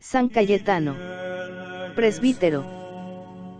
San Cayetano. Presbítero.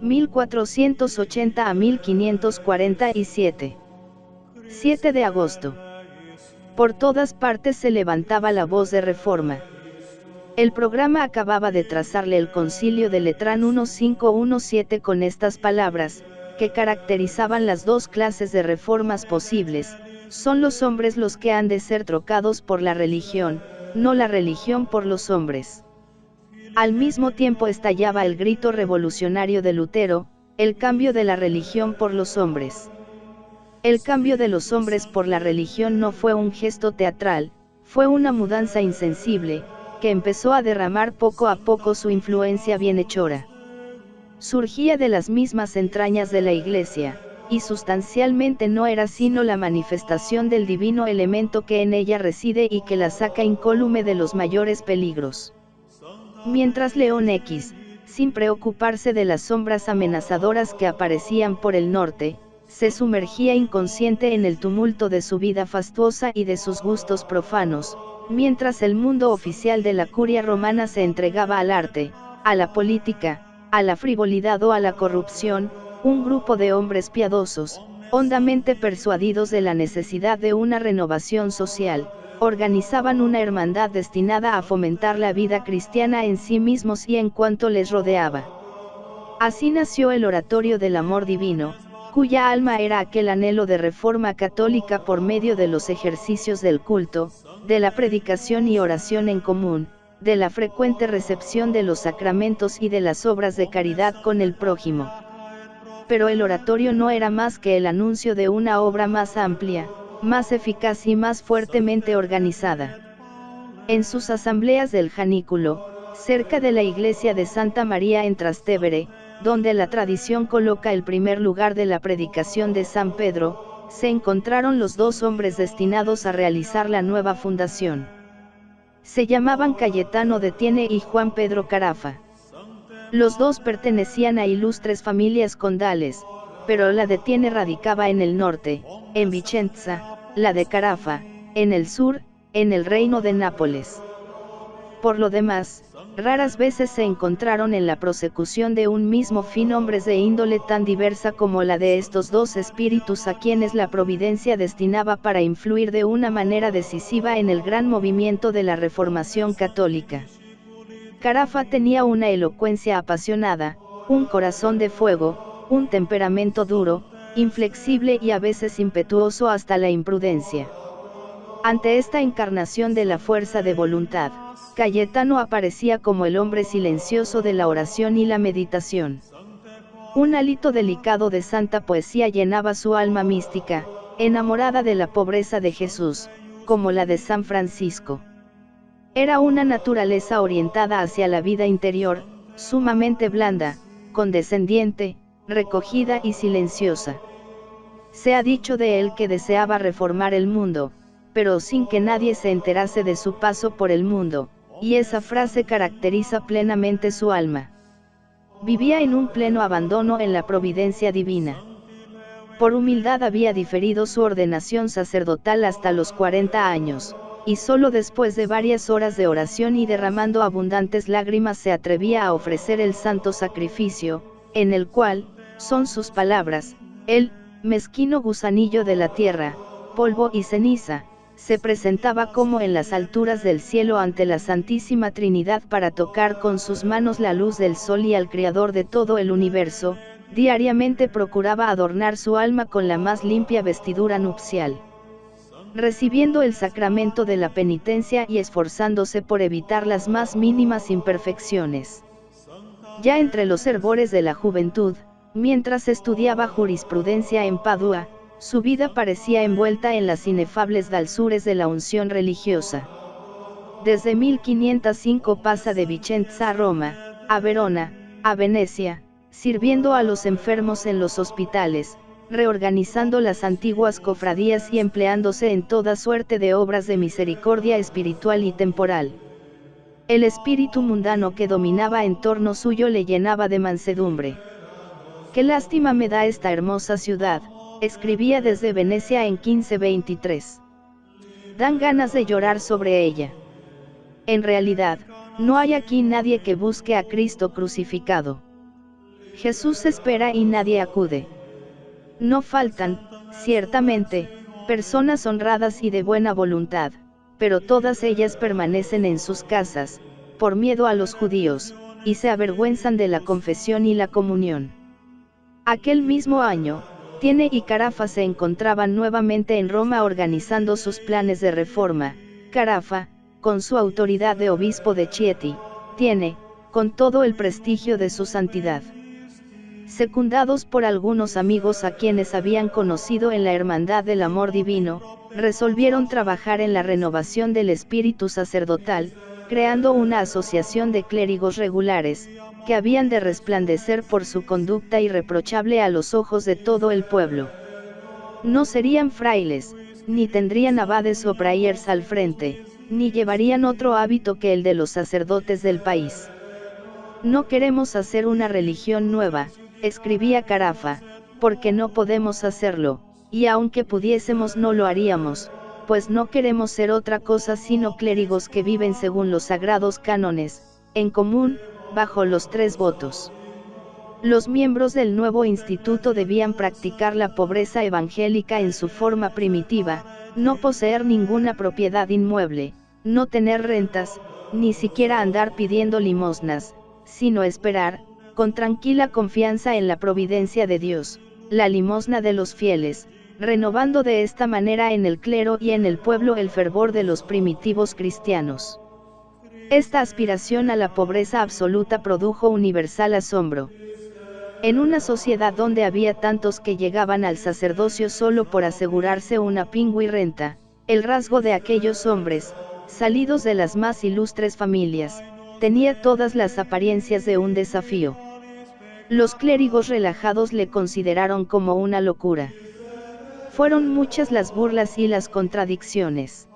1480 a 1547. 7 de agosto. Por todas partes se levantaba la voz de reforma. El programa acababa de trazarle el Concilio de Letrán 1517 con estas palabras, que caracterizaban las dos clases de reformas posibles: son los hombres los que han de ser trocados por la religión, no la religión por los hombres. Al mismo tiempo estallaba el grito revolucionario de Lutero: el cambio de la religión por los hombres. El cambio de los hombres por la religión no fue un gesto teatral, fue una mudanza insensible, que empezó a derramar poco a poco su influencia bienhechora. Surgía de las mismas entrañas de la Iglesia, y sustancialmente no era sino la manifestación del divino elemento que en ella reside y que la saca incólume de los mayores peligros. Mientras León X, sin preocuparse de las sombras amenazadoras que aparecían por el norte, se sumergía inconsciente en el tumulto de su vida fastuosa y de sus gustos profanos, mientras el mundo oficial de la curia romana se entregaba al arte, a la política, a la frivolidad o a la corrupción, un grupo de hombres piadosos, hondamente persuadidos de la necesidad de una renovación social, organizaban una hermandad destinada a fomentar la vida cristiana en sí mismos y en cuanto les rodeaba. Así nació el Oratorio del Amor Divino, cuya alma era aquel anhelo de reforma católica por medio de los ejercicios del culto, de la predicación y oración en común, de la frecuente recepción de los sacramentos y de las obras de caridad con el prójimo. Pero el oratorio no era más que el anuncio de una obra más amplia, más eficaz y más fuertemente organizada. En sus asambleas del Janículo, cerca de la iglesia de Santa María en Trastevere, donde la tradición coloca el primer lugar de la predicación de San Pedro, se encontraron los dos hombres destinados a realizar la nueva fundación. Se llamaban Cayetano de Tiene y Juan Pedro Carafa. Los dos pertenecían a ilustres familias condales, pero la de Tiene radicaba en el norte, en Vicenza, la de Carafa, en el sur, en el reino de Nápoles. Por lo demás, raras veces se encontraron en la prosecución de un mismo fin hombres de índole tan diversa como la de estos dos espíritus a quienes la providencia destinaba para influir de una manera decisiva en el gran movimiento de la Reformación católica. Carafa tenía una elocuencia apasionada, un corazón de fuego, un temperamento duro, inflexible y a veces impetuoso hasta la imprudencia. Ante esta encarnación de la fuerza de voluntad, Cayetano aparecía como el hombre silencioso de la oración y la meditación. Un hálito delicado de santa poesía llenaba su alma mística, enamorada de la pobreza de Jesús, como la de San Francisco. Era una naturaleza orientada hacia la vida interior, sumamente blanda, condescendiente, recogida y silenciosa. Se ha dicho de él que deseaba reformar el mundo, pero sin que nadie se enterase de su paso por el mundo, y esa frase caracteriza plenamente su alma. Vivía en un pleno abandono en la providencia divina. Por humildad había diferido su ordenación sacerdotal hasta los 40 años, y solo después de varias horas de oración y derramando abundantes lágrimas se atrevía a ofrecer el santo sacrificio, en el cual, son sus palabras, él, mezquino gusanillo de la tierra, polvo y ceniza, se presentaba como en las alturas del cielo ante la Santísima Trinidad para tocar con sus manos la luz del sol y al Creador de todo el universo. Diariamente procuraba adornar su alma con la más limpia vestidura nupcial. Recibiendo el sacramento de la penitencia y esforzándose por evitar las más mínimas imperfecciones. Ya entre los hervores de la juventud, mientras estudiaba jurisprudencia en Padua, su vida parecía envuelta en las inefables dulzures de la unción religiosa. Desde 1505 pasa de Vicenza a Roma, a Verona, a Venecia, sirviendo a los enfermos en los hospitales, reorganizando las antiguas cofradías y empleándose en toda suerte de obras de misericordia espiritual y temporal. El espíritu mundano que dominaba en torno suyo le llenaba de mansedumbre. «Qué lástima me da esta hermosa ciudad», escribía desde Venecia en 1523. «Dan ganas de llorar sobre ella». En realidad, No hay aquí nadie que busque a Cristo crucificado. Jesús espera y nadie acude. No faltan, ciertamente, personas honradas y de buena voluntad, pero todas ellas permanecen en sus casas, por miedo a los judíos, y se avergüenzan de la confesión y la comunión. Aquel mismo año, Tiene y Carafa se encontraban nuevamente en Roma organizando sus planes de reforma. Carafa, con su autoridad de obispo de Chieti, Tiene, con todo el prestigio de su santidad. Secundados por algunos amigos a quienes habían conocido en la Hermandad del Amor Divino, resolvieron trabajar en la renovación del espíritu sacerdotal, creando una asociación de clérigos regulares, que habían de resplandecer por su conducta irreprochable a los ojos de todo el pueblo. No serían frailes, ni tendrían abades o prayers al frente, ni llevarían otro hábito que el de los sacerdotes del país. No queremos hacer una religión nueva, escribía Carafa, porque no podemos hacerlo, y aunque pudiésemos no lo haríamos, pues no queremos ser otra cosa sino clérigos que viven según los sagrados cánones, en común, bajo los 3 votos. Los miembros del nuevo instituto debían practicar la pobreza evangélica en su forma primitiva, no poseer ninguna propiedad inmueble, no tener rentas, ni siquiera andar pidiendo limosnas, sino esperar, con tranquila confianza en la providencia de Dios, la limosna de los fieles, renovando de esta manera en el clero y en el pueblo el fervor de los primitivos cristianos. Esta aspiración a la pobreza absoluta produjo universal asombro. En una sociedad donde había tantos que llegaban al sacerdocio solo por asegurarse una pingüi renta, el rasgo de aquellos hombres, salidos de las más ilustres familias, tenía todas las apariencias de un desafío. Los clérigos relajados le consideraron como una locura. Fueron muchas las burlas y las contradicciones.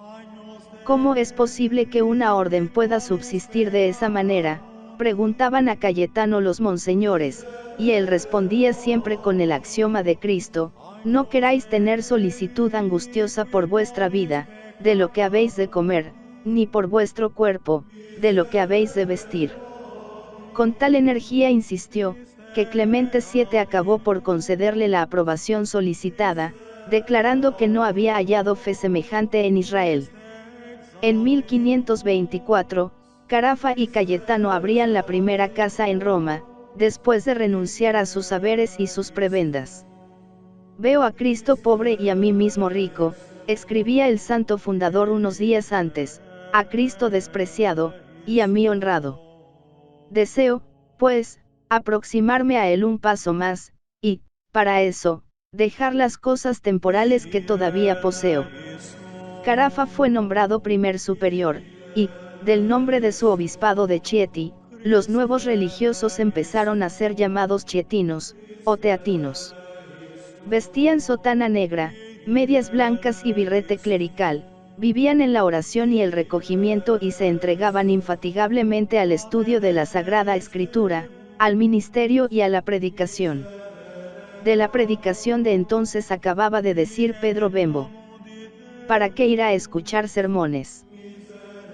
¿Cómo es posible que una orden pueda subsistir de esa manera?, preguntaban a Cayetano los monseñores, y él respondía siempre con el axioma de Cristo: no queráis tener solicitud angustiosa por vuestra vida, de lo que habéis de comer, ni por vuestro cuerpo, de lo que habéis de vestir. Con tal energía insistió, que Clemente VII acabó por concederle la aprobación solicitada, declarando que no había hallado fe semejante en Israel. En 1524, Carafa y Cayetano abrían la primera casa en Roma, después de renunciar a sus haberes y sus prebendas. Veo a Cristo pobre y a mí mismo rico, escribía el santo fundador unos días antes, a Cristo despreciado, y a mí honrado. Deseo, pues, aproximarme a él un paso más, y, para eso, dejar las cosas temporales que todavía poseo. Carafa fue nombrado primer superior, y, del nombre de su obispado de Chieti, los nuevos religiosos empezaron a ser llamados chietinos, o teatinos. Vestían sotana negra, medias blancas y birrete clerical, vivían en la oración y el recogimiento y se entregaban infatigablemente al estudio de la Sagrada Escritura, al ministerio y a la predicación. De la predicación de entonces acababa de decir Pedro Bembo: ¿para qué ir a escuchar sermones?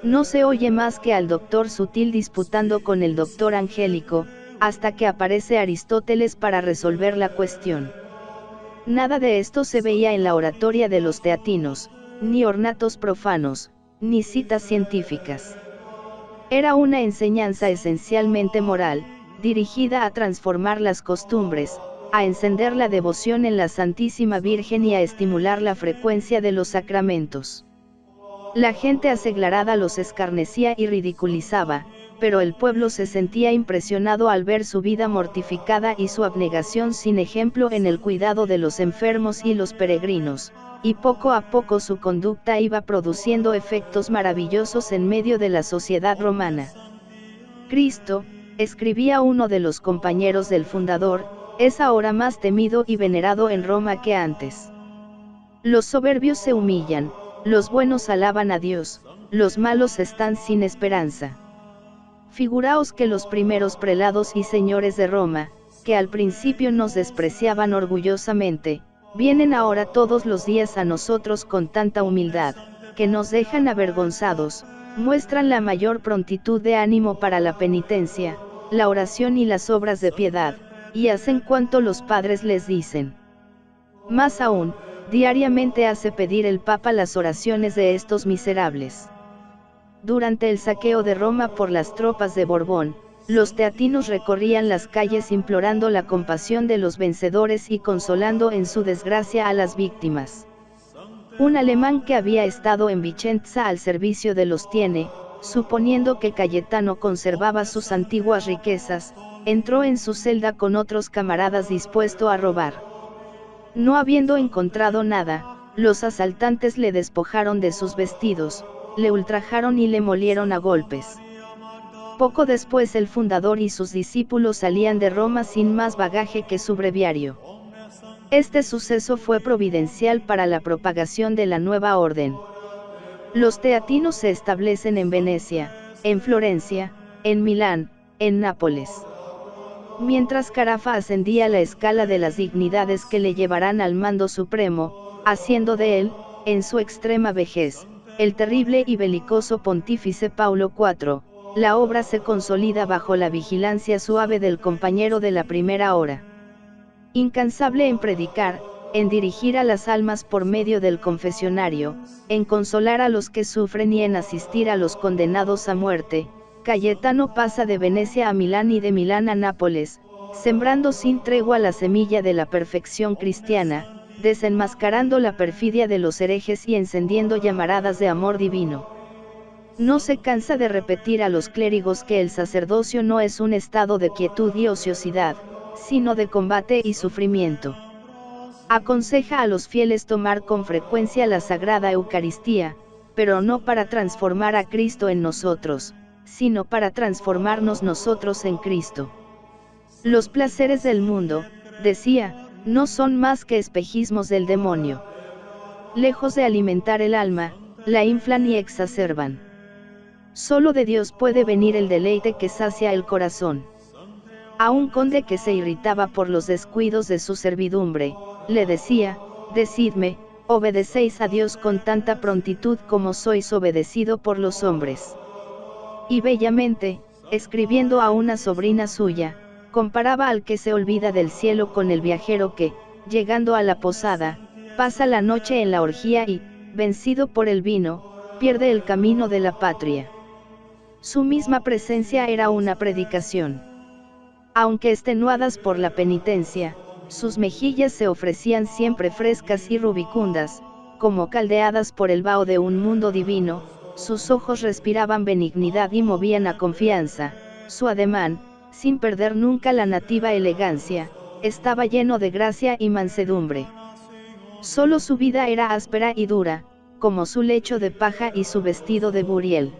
No se oye más que al doctor Sutil disputando con el doctor Angélico, hasta que aparece Aristóteles para resolver la cuestión. Nada de esto se veía en la oratoria de los teatinos, ni ornatos profanos, ni citas científicas. Era una enseñanza esencialmente moral, dirigida a transformar las costumbres, a encender la devoción en la Santísima Virgen y a estimular la frecuencia de los sacramentos. La gente aseglarada los escarnecía y ridiculizaba, pero el pueblo se sentía impresionado al ver su vida mortificada y su abnegación sin ejemplo en el cuidado de los enfermos y los peregrinos, y poco a poco su conducta iba produciendo efectos maravillosos en medio de la sociedad romana. Cristo, escribía uno de los compañeros del fundador, es ahora más temido y venerado en Roma que antes. Los soberbios se humillan, los buenos alaban a Dios, los malos están sin esperanza. Figuraos que los primeros prelados y señores de Roma, que al principio nos despreciaban orgullosamente, vienen ahora todos los días a nosotros con tanta humildad, que nos dejan avergonzados, Muestran la mayor prontitud de ánimo para la penitencia, la oración y las obras de piedad, y hacen cuanto los padres les dicen. Más aún, diariamente hace pedir el Papa las oraciones de estos miserables. Durante el saqueo de Roma por las tropas de Borbón, los teatinos recorrían las calles implorando la compasión de los vencedores y consolando en su desgracia a las víctimas. Un alemán que había estado en Vicenza al servicio de los Tiene, suponiendo que Cayetano conservaba sus antiguas riquezas, entró en su celda con otros camaradas dispuesto a robar. No habiendo encontrado nada, los asaltantes le despojaron de sus vestidos, le ultrajaron y le molieron a golpes. Poco después el fundador y sus discípulos salían de Roma sin más bagaje que su breviario. Este suceso fue providencial para la propagación de la nueva orden. Los teatinos se establecen en Venecia, en Florencia, en Milán, en Nápoles. Mientras Carafa ascendía la escala de las dignidades que le llevarán al mando supremo, haciendo de él, en su extrema vejez, el terrible y belicoso pontífice Paulo IV, la obra se consolida bajo la vigilancia suave del compañero de la primera hora. Incansable en predicar, en dirigir a las almas por medio del confesionario, en consolar a los que sufren y en asistir a los condenados a muerte, Cayetano pasa de Venecia a Milán y de Milán a Nápoles, sembrando sin tregua la semilla de la perfección cristiana, desenmascarando la perfidia de los herejes y encendiendo llamaradas de amor divino. No se cansa de repetir a los clérigos que el sacerdocio no es un estado de quietud y ociosidad, sino de combate y sufrimiento. Aconseja a los fieles tomar con frecuencia la Sagrada Eucaristía, pero no para transformar a Cristo en nosotros, sino para transformarnos nosotros en Cristo. Los placeres del mundo, decía, no son más que espejismos del demonio. Lejos de alimentar el alma, la inflan y exacerban. Solo de Dios puede venir el deleite que sacia el corazón. A un conde que se irritaba por los descuidos de su servidumbre, le decía, decidme, ¿obedecéis a Dios con tanta prontitud como sois obedecido por los hombres? Y bellamente, escribiendo a una sobrina suya, comparaba al que se olvida del cielo con el viajero que, llegando a la posada, pasa la noche en la orgía y, vencido por el vino, pierde el camino de la patria. Su misma presencia era una predicación. Aunque extenuadas por la penitencia, sus mejillas se ofrecían siempre frescas y rubicundas, como caldeadas por el vaho de un mundo divino, sus ojos respiraban benignidad y movían a confianza, su ademán, sin perder nunca la nativa elegancia, estaba lleno de gracia y mansedumbre. Solo su vida era áspera y dura, como su lecho de paja y su vestido de buriel.